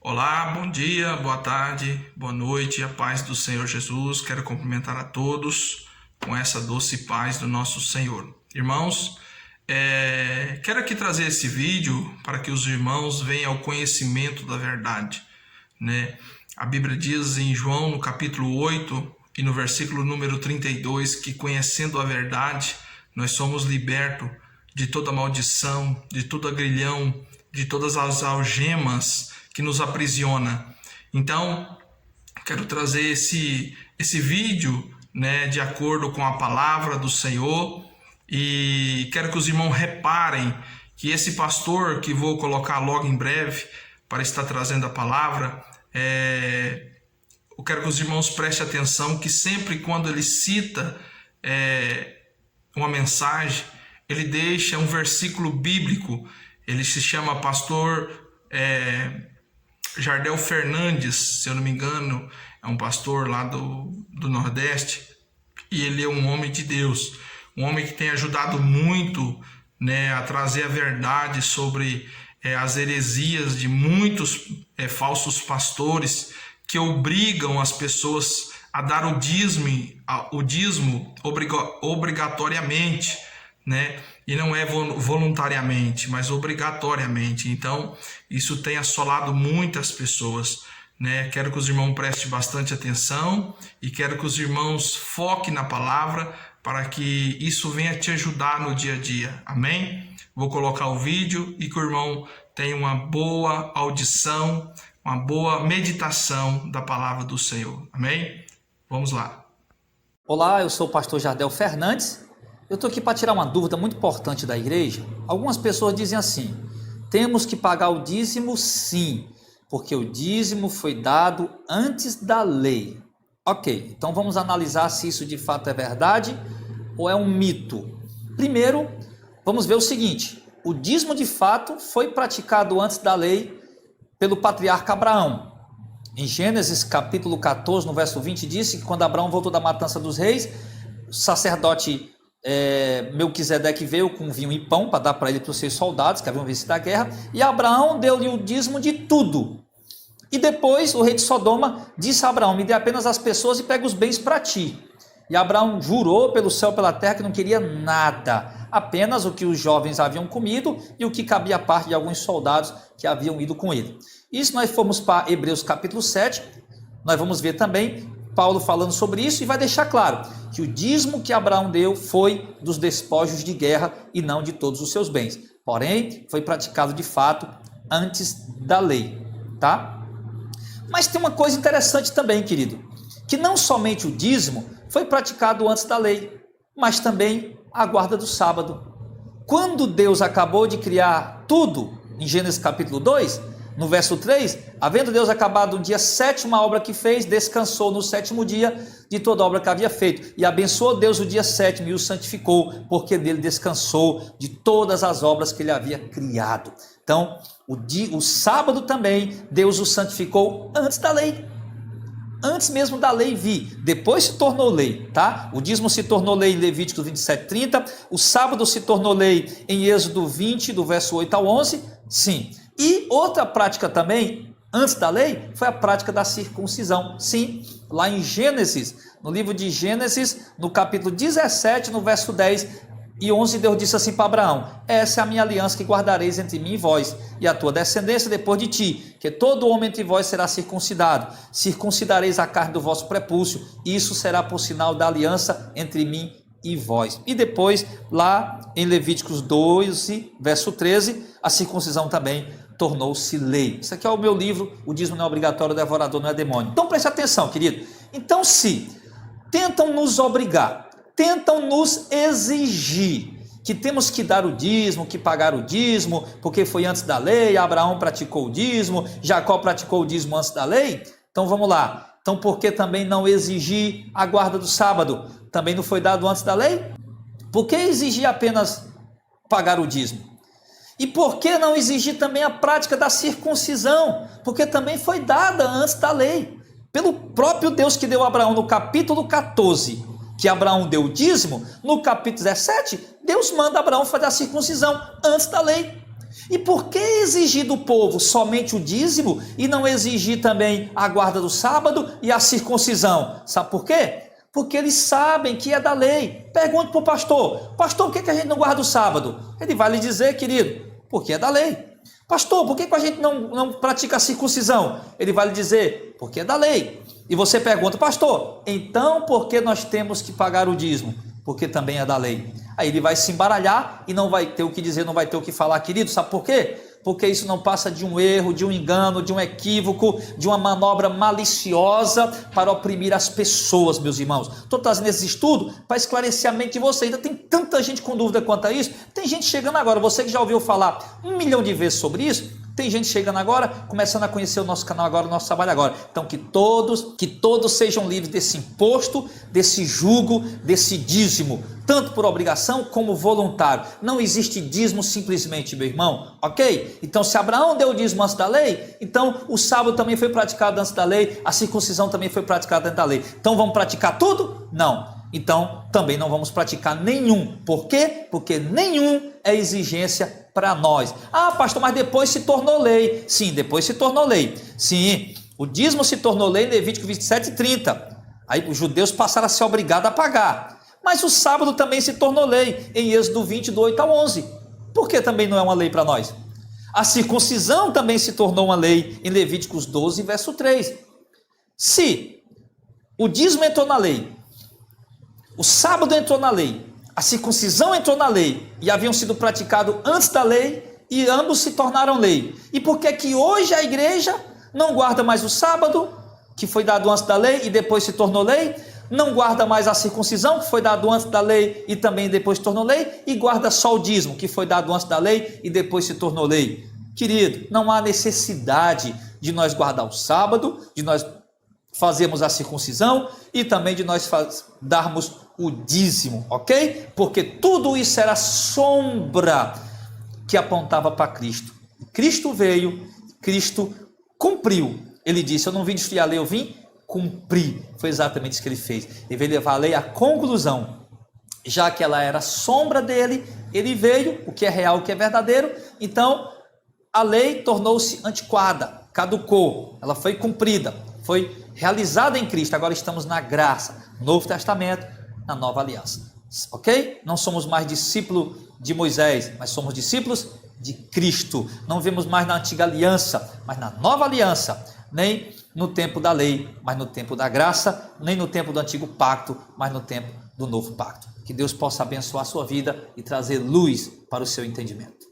Olá, bom dia, boa tarde, boa noite, a paz do Senhor Jesus. Quero cumprimentar a todos com essa doce paz do nosso Senhor. Irmãos, quero aqui trazer esse vídeo para que os irmãos venham ao conhecimento da verdade, né? A Bíblia diz em João, no capítulo 8 e no versículo número 32, que conhecendo a verdade, nós somos libertos de toda maldição, de todo agrilhão, de todas as algemas que nos aprisiona. Então, quero trazer esse vídeo, né, de acordo com a palavra do Senhor, e quero que os irmãos reparem que esse pastor que vou colocar logo em breve para estar trazendo a palavra, eu quero que os irmãos prestem atenção que sempre quando ele cita uma mensagem, ele deixa um versículo bíblico. Ele se chama pastor Jardel Fernandes, se eu não me engano, é um pastor lá do Nordeste, e ele é um homem de Deus, um homem que tem ajudado muito, né, a trazer a verdade sobre as heresias de muitos falsos pastores que obrigam as pessoas a dar o dízimo obrigatoriamente, né? E não é voluntariamente, mas obrigatoriamente. Então, isso tem assolado muitas pessoas, né? Quero que os irmãos prestem bastante atenção e quero que os irmãos foquem na palavra para que isso venha te ajudar no dia a dia. Amém? Vou colocar o vídeo e que o irmão tenha uma boa audição, uma boa meditação da palavra do Senhor. Amém? Vamos lá. Olá, eu sou o pastor Jardel Fernandes. Eu estou aqui para tirar uma dúvida muito importante da igreja. Algumas pessoas dizem assim: temos que pagar o dízimo sim, porque o dízimo foi dado antes da lei. Ok, então vamos analisar se isso de fato é verdade ou é um mito. Primeiro, vamos ver o seguinte: o dízimo de fato foi praticado antes da lei pelo patriarca Abraão. Em Gênesis capítulo 14, no verso 20, disse que quando Abraão voltou da matança dos reis, o sacerdote Melquisedeque veio com vinho e pão para dar para ele para os seus soldados que haviam vencido a guerra, e Abraão deu-lhe o dízimo de tudo. E depois o rei de Sodoma disse a Abraão: me dê apenas as pessoas e pega os bens para ti. E Abraão jurou pelo céu e pela terra que não queria nada, apenas o que os jovens haviam comido e o que cabia à parte de alguns soldados que haviam ido com ele. E se nós formos para Hebreus capítulo 7, nós vamos ver também Paulo falando sobre isso e vai deixar claro que o dízimo que Abraão deu foi dos despojos de guerra e não de todos os seus bens. Porém, foi praticado de fato antes da lei, tá? Mas tem uma coisa interessante também, querido, que não somente o dízimo foi praticado antes da lei, mas também a guarda do sábado. Quando Deus acabou de criar tudo, em Gênesis capítulo 2, no verso 3, havendo Deus acabado no dia 7º a obra que fez, descansou no 7º dia de toda a obra que havia feito. E abençoou Deus o dia 7º e o santificou, porque nele descansou de todas as obras que ele havia criado. Então, o sábado também, Deus o santificou antes da lei. Antes mesmo da lei vir, depois se tornou lei, tá? O dízimo se tornou lei em Levítico 27:30, o sábado se tornou lei em Êxodo 20, do verso 8 ao 11, sim. E outra prática também, antes da lei, foi a prática da circuncisão, sim. Lá em Gênesis, no livro de Gênesis, no capítulo 17, no verso 10 e 11, Deus disse assim para Abraão: essa é a minha aliança que guardareis entre mim e vós, e a tua descendência depois de ti, que todo homem entre vós será circuncidado. Circuncidareis a carne do vosso prepúcio, isso será por sinal da aliança entre mim e vós. E depois, lá em Levíticos 12, verso 13, a circuncisão também tornou-se lei. Isso aqui é o meu livro, O Dízimo Não é Obrigatório, o Devorador Não é Demônio. Então preste atenção, querido. Então, se tentam nos obrigar, tentam nos exigir que temos que dar o dízimo, que pagar o dízimo, porque foi antes da lei, Abraão praticou o dízimo, Jacó praticou o dízimo antes da lei. Então vamos lá. Então por que também não exigir a guarda do sábado? Também não foi dado antes da lei? Por que exigir apenas pagar o dízimo? E por que não exigir também a prática da circuncisão? Porque também foi dada antes da lei. Pelo próprio Deus que deu a Abraão no capítulo 14, que Abraão deu o dízimo, no capítulo 17, Deus manda Abraão fazer a circuncisão antes da lei. E por que exigir do povo somente o dízimo e não exigir também a guarda do sábado e a circuncisão? Sabe por quê? Porque eles sabem que é da lei. Pergunte para o pastor: pastor, por que a gente não guarda o sábado? Ele vai lhe dizer, querido, porque é da lei. Pastor, por que a gente não pratica a circuncisão? Ele vai lhe dizer, porque é da lei. E você pergunta: pastor, então por que nós temos que pagar o dízimo? Porque também é da lei. Aí ele vai se embaralhar e não vai ter o que dizer, não vai ter o que falar, querido. Sabe por quê? Porque isso não passa de um erro, de um engano, de um equívoco, de uma manobra maliciosa para oprimir as pessoas, meus irmãos. Estou trazendo esse estudo para esclarecer a mente de vocês. Ainda tem tanta gente com dúvida quanto a isso. Tem gente chegando agora, você que já ouviu falar 1 milhão de vezes sobre isso, tem gente chegando agora, começando a conhecer o nosso canal agora, o nosso trabalho agora. Então que todos sejam livres desse imposto, desse jugo, desse dízimo, tanto por obrigação como voluntário. Não existe dízimo simplesmente, meu irmão, ok? Então se Abraão deu o dízimo antes da lei, então o sábado também foi praticado antes da lei, a circuncisão também foi praticada antes da lei. Então vamos praticar tudo? Não. Então também não vamos praticar nenhum. Por quê? Porque nenhum é exigência para nós. Ah, pastor, mas depois se tornou lei. Sim, depois se tornou lei. Sim, o dízimo se tornou lei em Levítico 27:30. Aí os judeus passaram a ser obrigados a pagar. Mas o sábado também se tornou lei em Êxodo 20, do 8 ao 11. Por que também não é uma lei para nós? A circuncisão também se tornou uma lei em Levíticos 12, verso 3. Se o dízimo entrou na lei, o sábado entrou na lei, a circuncisão entrou na lei e haviam sido praticados antes da lei e ambos se tornaram lei. E por que que hoje a igreja não guarda mais o sábado, que foi dado antes da lei e depois se tornou lei? Não guarda mais a circuncisão, que foi dado antes da lei e também depois se tornou lei? E guarda só o dízimo, que foi dado antes da lei e depois se tornou lei? Querido, não há necessidade de nós guardar o sábado, de nós fazermos a circuncisão e também de nós darmos o dízimo, ok? Porque tudo isso era sombra que apontava para Cristo. Cristo veio, Cristo cumpriu. Ele disse: eu não vim destruir a lei, eu vim cumprir. Foi exatamente isso que ele fez. Ele veio levar a lei à conclusão. Já que ela era sombra dele, ele veio, o que é real, o que é verdadeiro. Então a lei tornou-se antiquada, caducou, ela foi cumprida, foi realizada em Cristo. Agora estamos na graça, Novo Testamento, na nova aliança, ok? Não somos mais discípulos de Moisés, mas somos discípulos de Cristo. Não vemos mais na antiga aliança, mas na nova aliança. Nem no tempo da lei, mas no tempo da graça. Nem no tempo do antigo pacto, mas no tempo do novo pacto. Que Deus possa abençoar a sua vida e trazer luz para o seu entendimento.